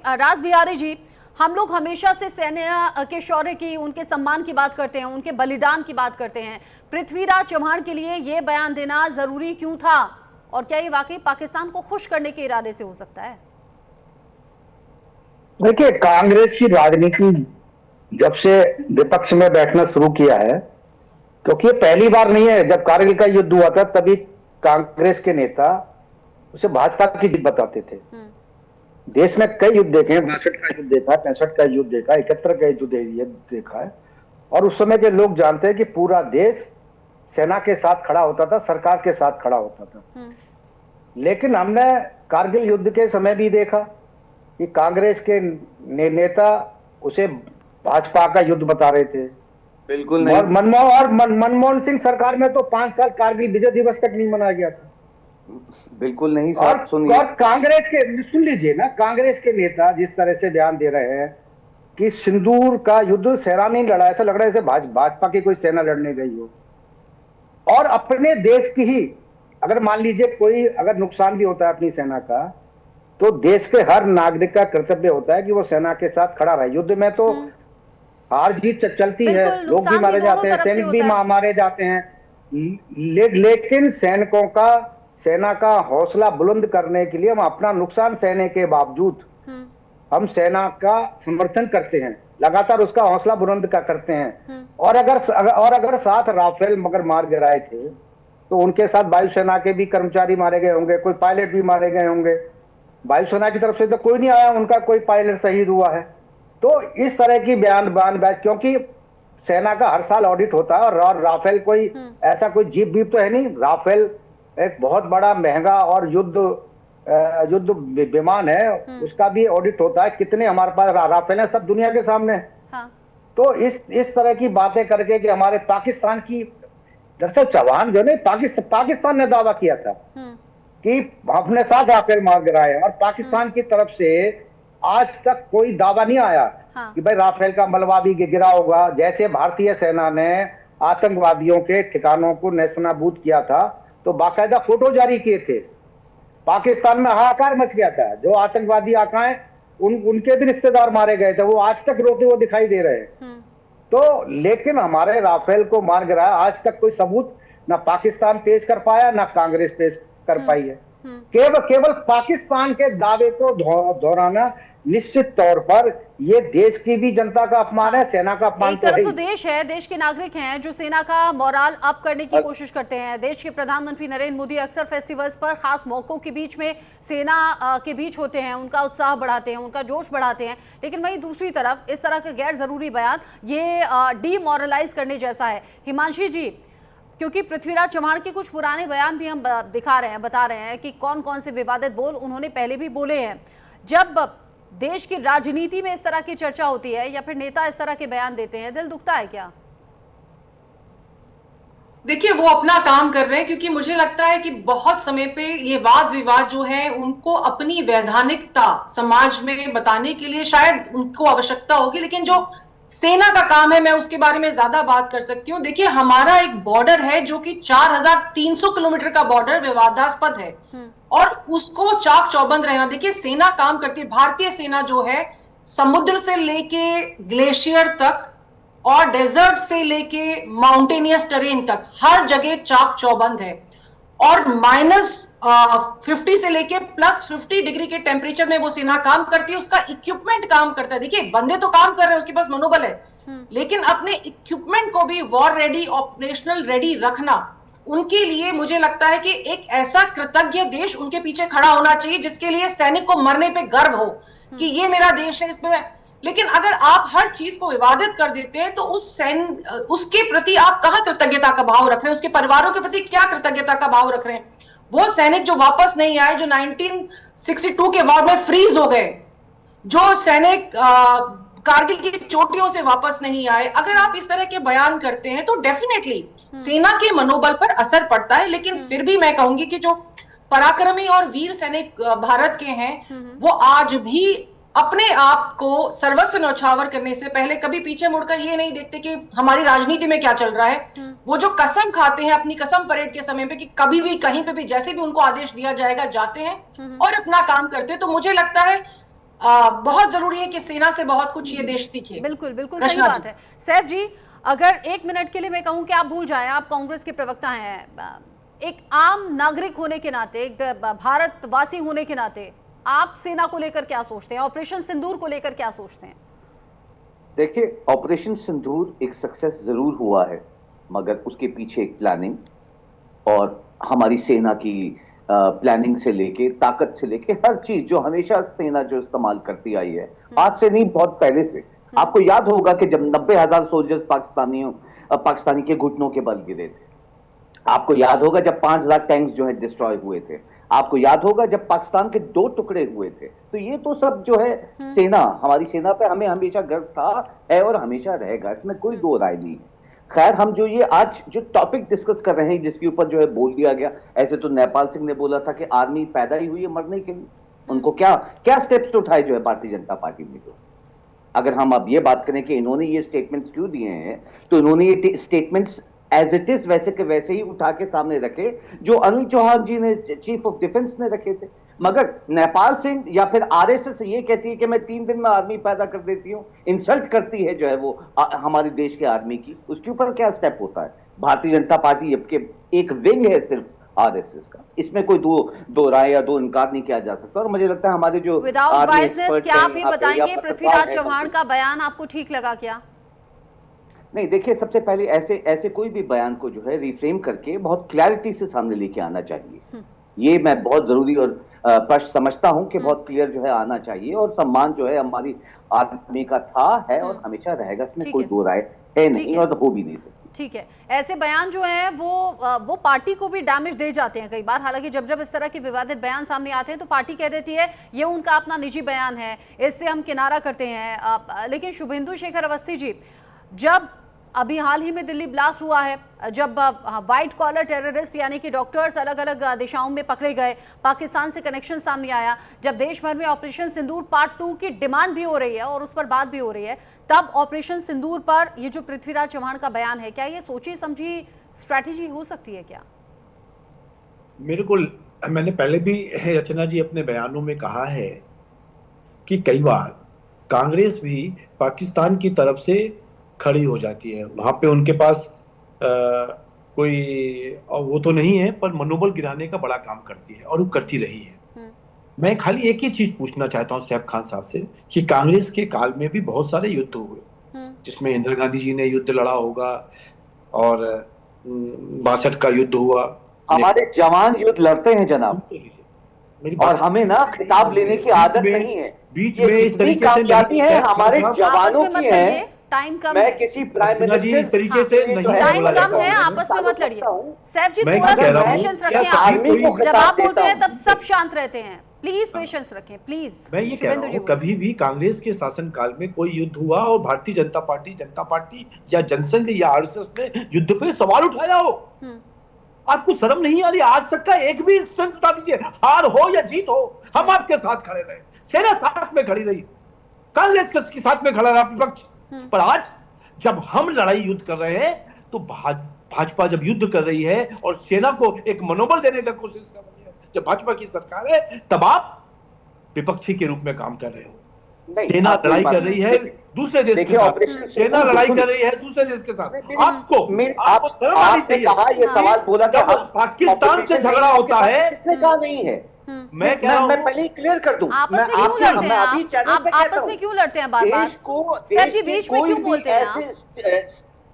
रास बिहारी जी, हम लोग हमेशा से सेना के शौर्य की, उनके सम्मान की बात करते हैं, उनके बलिदान की बात करते हैं। पृथ्वीराज चौहान के लिए ये बयान देना जरूरी क्यों था, और क्या ये वाकई पाकिस्तान को खुश करने के इरादे से हो सकता है? देखिए, कांग्रेस की राजनीति जब से विपक्ष में बैठना शुरू किया है, क्योंकि ये पहली बार नहीं है। जब कारगिल का युद्ध हुआ था तभी कांग्रेस के नेता उसे भाजपा की जीत बताते थे। देश में कई युद्ध देखे हैं, 62 का युद्ध देखा, 65 का युद्ध देखा, 71 का युद्ध देखा है। और उस समय के लोग जानते हैं कि पूरा देश सेना के साथ खड़ा होता था, सरकार के साथ खड़ा होता था। लेकिन हमने कारगिल युद्ध के समय भी देखा कि कांग्रेस के नेता उसे भाजपा का युद्ध बता रहे थे। बिल्कुल नहीं। और मनमोहन सिंह सरकार में तो 5 साल कारगिल विजय दिवस तक नहीं मनाया गया था। बिल्कुल नहीं साहब, सुनिए। और कांग्रेस के, सुन लीजिए ना, कांग्रेस के नेता जिस तरह से बयान दे रहे हैं कि सिंदूर का युद्ध सेना नहीं लड़ा, ऐसा लग रहा है जैसे भाजपा की कोई सेना लड़ने गई हो। और अपने देश की ही, अगर मान लीजिए कोई अगर नुकसान भी होता है अपनी सेना का, तो देश के हर नागरिक का कर्तव्य होता है कि वो सेना के साथ खड़ा रहे। युद्ध में तो हार जीत चलती है, लोग भी मारे जाते हैं, सैनिक भी मारे जाते हैं। लेकिन सेना का हौसला बुलंद करने के लिए हम अपना नुकसान सहने के बावजूद हम सेना का समर्थन करते हैं, लगातार उसका हौसला बुलंद करते हैं। और अगर साथ राफेल मगर मार गिराए थे तो उनके साथ वायुसेना के भी कर्मचारी मारे गए होंगे, कोई पायलट भी मारे गए होंगे। वायुसेना की तरफ से तो कोई नहीं आया, उनका कोई पायलट शहीद हुआ है। तो इस तरह की बयान क्योंकि सेना का हर साल ऑडिट होता है, और राफेल कोई ऐसा कोई जीप तो है नहीं। राफेल एक बहुत बड़ा महंगा और युद्ध विमान है, उसका भी ऑडिट होता है। कितने हमारे पास राफेल है, सब दुनिया के सामने। हाँ। तो इस तरह की बातें करके कि हमारे पाकिस्तान की, दरअसल चौहान जो ने पाकिस्तान ने दावा किया था कि अपने साथ राफेल मार गिराए, और पाकिस्तान की तरफ से आज तक कोई दावा नहीं आया कि भाई राफेल का मलबा भी गिरा होगा। जैसे भारतीय सेना ने आतंकवादियों के ठिकानों को नेस्तनाबूद किया था तो बाकायदा फोटो जारी किए थे। पाकिस्तान में हाहाकार मच गया था। जो आतंकवादी आकाएं उनके भी रिश्तेदार मारे गए थे, वो आज तक रोते हुए दिखाई दे रहे हैं। तो लेकिन हमारे राफेल को मार गिराया, आज तक कोई सबूत ना पाकिस्तान पेश कर पाया, ना कांग्रेस पेश कर पाई है। केवल पाकिस्तान के दावे को दोहराना निश्चित तौर पर ये देश की भी जनता का अपमान है, सेना का अपमान। एक तरफ तो देश है, देश के नागरिक हैं जो सेना का मोराल अप करने की कोशिश करते हैं। देश के प्रधानमंत्री नरेंद्र मोदी अक्सर फेस्टिवल्स पर, खास मौकों के बीच में सेना के बीच होते हैं, उनका उत्साह बढ़ाते हैं, उनका जोश बढ़ाते हैं। लेकिन वहीं दूसरी तरफ इस तरह का गैर जरूरी बयान ये डीमोरलाइज करने जैसा है। हिमांशी जी, क्योंकि पृथ्वीराज चौहान के कुछ पुराने बयान भी हम बता रहे हैं कि कौन कौन से विवादित बोल उन्होंने पहले भी बोले हैं। जब देश की राजनीति में इस तरह की चर्चा होती है या फिर नेता इस तरह के बयान देते हैं, दिल दुखता है क्या? देखिए, वो अपना काम कर रहे हैं, क्योंकि मुझे लगता है कि बहुत समय पे ये वाद विवाद जो है उनको अपनी वैधानिकता समाज में बताने के लिए शायद उनको आवश्यकता होगी। लेकिन जो सेना का काम है, मैं उसके बारे में ज्यादा बात कर सकती हूँ। देखिए, हमारा एक बॉर्डर है जो कि 4300 किलोमीटर का बॉर्डर विवादास्पद है, और उसको चाक चौबंद रहना। देखिए, सेना काम करती है, भारतीय सेना जो है समुद्र से लेके ग्लेशियर तक और डेजर्ट से लेके माउंटेनियस टेरेन तक हर जगह चाक चौबंद है। और -50 से लेके +50 डिग्री के टेम्परेचर में वो सेना काम करती है। उसका इक्विपमेंट काम करता है। देखिए, बंदे तो काम कर रहे हैं, उसके पास मनोबल है, लेकिन अपने इक्विपमेंट को भी वॉर रेडी, ऑपरेशनल रेडी रखना उनके लिए, मुझे लगता है कि एक ऐसा कृतज्ञ देश उनके पीछे खड़ा होना चाहिए जिसके लिए सैनिक को मरने पे गर्व हो कि ये मेरा देश है, इसमें। लेकिन अगर आप हर चीज को विवादित कर देते हैं तो उसके प्रति आप कहां कृतज्ञता का भाव रख रहे हैं? उसके परिवारों के प्रति क्या कृतज्ञता का भाव रख रहे हैं? वो सैनिक जो वापस नहीं आए, जो 1962 के वॉर में फ्रीज हो गए, जो सैनिक कारगिल की चोटियों से वापस नहीं आए, अगर आप इस तरह के बयान करते हैं तो डेफिनेटली सेना के मनोबल पर असर पड़ता है। लेकिन फिर भी मैं कहूंगी कि जो पराक्रमी और वीर सैनिक भारत के हैं, वो आज भी अपने आप को सर्वस्व न्यौछावर करने से पहले कभी पीछे मुड़कर ये नहीं देखते कि हमारी राजनीति में क्या चल रहा है। वो जो कसम खाते हैं अपनी कसम परेड के समय पे कि कभी भी कहीं पे भी जैसे भी उनको आदेश दिया जाएगा जाते हैं और अपना काम करते हैं। तो मुझे लगता है बहुत जरूरी है कि सेना से बहुत कुछ ये देश सीखे। बिल्कुल बिल्कुल सही बात है। सैफ जी, अगर एक मिनट के लिए मैं कहूं कि आप भूल जाएं, आप कांग्रेस के प्रवक्ता हैं, एक आम नागरिक होने के नाते, एक भारतवासी होने के नाते, आप सेना को लेकर क्या सोचते हैं, ऑपरेशन सिंदूर को लेकर क्या सोचते हैं? देखिए, ऑपरेशन सिंदूर एक सक्सेस जरूर हुआ है, मगर उसके पीछे एक प्लानिंग और हमारी सेना की प्लानिंग से लेके, ताकत से लेके, हर चीज जो हमेशा सेना जो इस्तेमाल करती आई है, आज से नहीं बहुत पहले से। आपको याद होगा कि जब 90,000 सोल्जर्स पाकिस्तानी के घुटनों के बल गिरे थे, आपको याद होगा जब 5,000 टैंक्स जो है डिस्ट्रॉय हुए थे, आपको याद होगा जब पाकिस्तान के 2 टुकड़े हुए थे। तो ये तो सब जो है सेना, हमारी सेना पे हमें हमेशा गर्व था, है और हमेशा रहेगा, इसमें कोई दो राय नहीं है। खैर, हम जो ये आज जो टॉपिक डिस्कस कर रहे हैं, जिसके ऊपर जो है बोल दिया गया, ऐसे तो नेपाल सिंह ने बोला था कि आर्मी पैदा ही हुई है मरने के लिए, उनको क्या क्या स्टेप्स उठाए जो है भारतीय जनता पार्टी ने। तो अगर हम अब ये बात करें कि इन्होंने ये स्टेटमेंट्स क्यों दिए हैं, तो इन्होंने ये स्टेटमेंट्स एज इट इज वैसे के वैसे ही उठा के सामने रखे जो अनिल चौहान जी ने, चीफ ऑफ डिफेंस ने रखे थे। मगर नेपाल सिंह या फिर आरएसएस ये कहती है कि मैं 3 दिन में आर्मी पैदा कर देती हूँ, इंसल्ट करती है जो है वो हमारे देश के आर्मी की, उसके ऊपर क्या स्टेप होता है? भारतीय जनता पार्टी एक विंग है सिर्फ आरएसएस का, इसमें कोई दो राय या दो इनकार नहीं किया जा सकता। और मुझे लगता है हमारे जो विदाउट बायसनेस, क्या आप ये बताएंगे पृथ्वीराज चौहान का बयान आपको ठीक लगा क्या? नहीं, देखिए, सबसे पहले ऐसे कोई भी बयान को जो है रिफ्रेम करके बहुत क्लैरिटी से सामने लेके आना चाहिए। ये मैं बहुत जरूरी और स्पष्ट समझता हूं कि बहुत क्लियर जो है आना चाहिए, और सम्मान जो है हमारी आर्मी का था, है और हमेशा रहेगा, इसमें कोई दो राय है नहीं और हो भी नहीं सकती। ठीक है, ऐसे बयान जो हैं वो पार्टी को भी डैमेज दे जाते हैं कई बार। हालांकि जब इस तरह के विवादित बयान सामने आते हैं तो पार्टी कह देती है ये उनका अपना निजी बयान है, इससे हम किनारा करते हैं। लेकिन शुभेंदु शेखर अवस्थी जी, जब अभी हाल ही में दिल्ली ब्लास्ट हुआ है, जब व्हाइट कॉलर टेररिस्ट यानी कि डॉक्टर्स अलग अलग दिशाओं में पकड़े गए, पाकिस्तान से कनेक्शन सामने आया, जब देश भर में ऑपरेशन सिंदूर पार्ट 2 की डिमांड भी हो रही है और उस पर बात भी हो रही है, तब ऑपरेशन सिंदूर पर ये जो पृथ्वीराज चौहान का बयान है, क्या ये सोची समझी स्ट्रैटेजी हो सकती है क्या? बिल्कुल, मैंने पहले भी रचना जी अपने बयानों में कहा है कि कई बार कांग्रेस भी पाकिस्तान की तरफ से खड़ी हो जाती है, वहां पे उनके पास कोई वो तो नहीं है, पर मनोबल गिराने का बड़ा काम करती है और वो करती रही है। मैं खाली एक ही चीज पूछना चाहता हूँ सैफ खान साहब से कि कांग्रेस के काल में भी बहुत सारे युद्ध हुए, जिसमें इंदिरा गांधी जी ने युद्ध लड़ा होगा और 62 का युद्ध हुआ। हमारे जवान युद्ध लड़ते हैं जनाब, और हमें ना खिताब लेने की आदत नहीं है। बीच में इस तरीके से कामयाबी है हमारे जवानों की है। टाइम कम मैं है, किसी प्राइम मिनिस्टर इस तरीके से नहीं, टाइम कम है, आपस में मत लड़िए। सैफ जी, मैं थोड़ा कह सा रहा हूं, पेशेंस रखें। जब आप बोलते हैं तब सब शांत रहते हैं, प्लीज पेशेंस रखें, प्लीज। मैं ये कह रहा हूं, कभी भी कांग्रेस के शासनकाल में कोई युद्ध हुआ और भारतीय जनता पार्टी या जनसंघ या आरएसएस ने युद्ध पे सवाल उठाया हो? आपको शर्म नहीं आ रही? आज तक का एक भी इंस्टेंस बता दीजिए, हार हो या जीत हो, हम आपके साथ खड़े रहे, सेना साथ में खड़ी रही, कांग्रेस के साथ में खड़ा रहा विपक्ष। पर आज जब हम लड़ाई युद्ध कर रहे हैं तो भाजपा जब युद्ध कर रही है और सेना को एक मनोबल देने का कोशिश कर रही है, जब भाजपा की सरकार है, तब आप विपक्षी के रूप में काम कर रहे हो। सेना लड़ाई कर रही है दूसरे देश के साथ, सेना लड़ाई कर रही है दूसरे देश के साथ। आपको शर्म आनी चाहिए। कहा ये सवाल बोला कि पाकिस्तान से झगड़ा होता है, किसने कहा नहीं है? मैं पहले ही क्लियर कर दूं, आपस में क्यों लड़ते हैं? आपस में क्यों लड़ते हैं बार-बार? सर जी, बीच में क्यों बोलते हैं आप?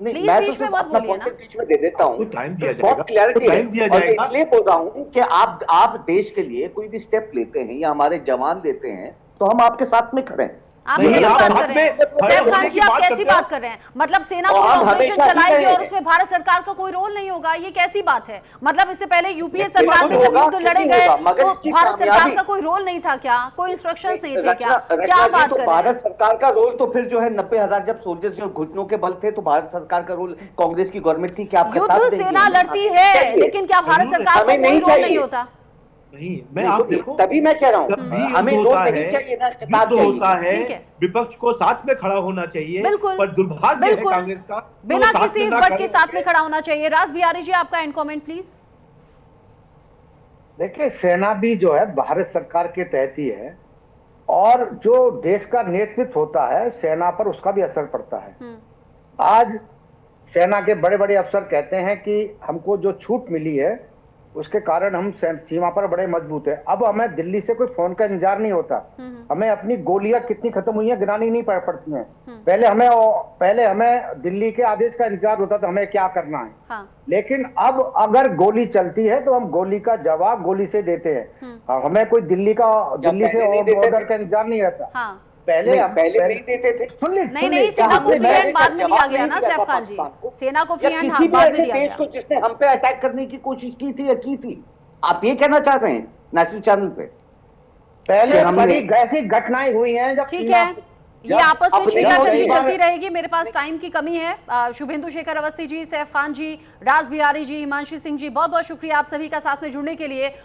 नहीं, मैं तो सिर्फ अपना पॉइंट बीच में दे देता हूँ, बहुत क्लैरिटी है। और इसलिए बोल रहा हूँ कि आप देश के लिए कोई भी स्टेप लेते हैं या हमारे जवान लेते हैं तो हम आपके साथ में खड़े हैं। आप कैसी बात कर रहे हैं सैफ खान जी? आप कैसी बात कर रहे हैं? मतलब सेना को ऑपरेशन चलाएगी और उसमें भारत सरकार का कोई रोल नहीं होगा, ये कैसी बात है? मतलब इससे पहले यूपीए सरकार में जब युद्ध लड़े गए तो भारत सरकार का कोई रोल नहीं था क्या? कोई इंस्ट्रक्शंस नहीं थे क्या? क्या बात कर रहे हैं? भारत सरकार का रोल तो फिर जो है 90,000 जब सोल्जर्स जो घुटनों के बल थे तो भारत सरकार का रोल, कांग्रेस की गवर्नमेंट थी, क्या युद्ध सेना लड़ती है लेकिन क्या भारत सरकार का कोई रोल नहीं होता? नहीं, मैं आप देखो, तभी मैं कह रहा हूँ हमें रोल नहीं चाहिए ना, युद्ध होता है, विपक्ष को साथ में खड़ा होना चाहिए। बिल्कुल, पर दुर्भाग्य है कांग्रेस का, बिना किसी वर्ग के साथ में खड़ा होना चाहिए। राज बिहारी जी, आपका एंड कमेंट प्लीज। देखिए, सेना भी जो है भारत सरकार के तहत ही है और जो देश का नेतृत्व होता है सेना पर, उसका भी असर पड़ता है। आज सेना के बड़े बड़े अफसर कहते हैं कि हमको जो छूट मिली है उसके कारण हम सीमा पर बड़े मजबूत है। अब हमें दिल्ली से कोई फोन का इंतजार नहीं होता, हमें अपनी गोलियां कितनी खत्म हुई हैं गिनानी नहीं पड़ती हैं। पहले हमें दिल्ली के आदेश का इंतजार होता था हमें क्या करना है। हाँ। लेकिन अब अगर गोली चलती है तो हम गोली का जवाब गोली से देते हैं। हमें कोई दिल्ली से ऑर्डर का इंतजार नहीं रहता। हाँ। पहले नहीं देते थे। नहीं, सेना को फ्री हैंड बाद में दिया गया ना सैफ खान जी, सेना को फ्री हैंड किसी भी बाद में ऐसे दिया देश गया। को जिसने हम पे अटैक करने की कोशिश की थी या की थी, आप ये कहना चाह रहे हैं नेशनल चैनल पे? पहले बड़ी ऐसी घटनाएं हुई हैं जब ठीक है, ये आपस में अपने छींटाकशी बार- चलती रहेगी। मेरे पास टाइम की कमी है। शुभेंदु शेखर अवस्थी जी, सैफ खान जी, राज बिहारी जी, हिमांशी सिंह जी, बहुत बहुत शुक्रिया आप सभी का साथ में जुड़ने के लिए।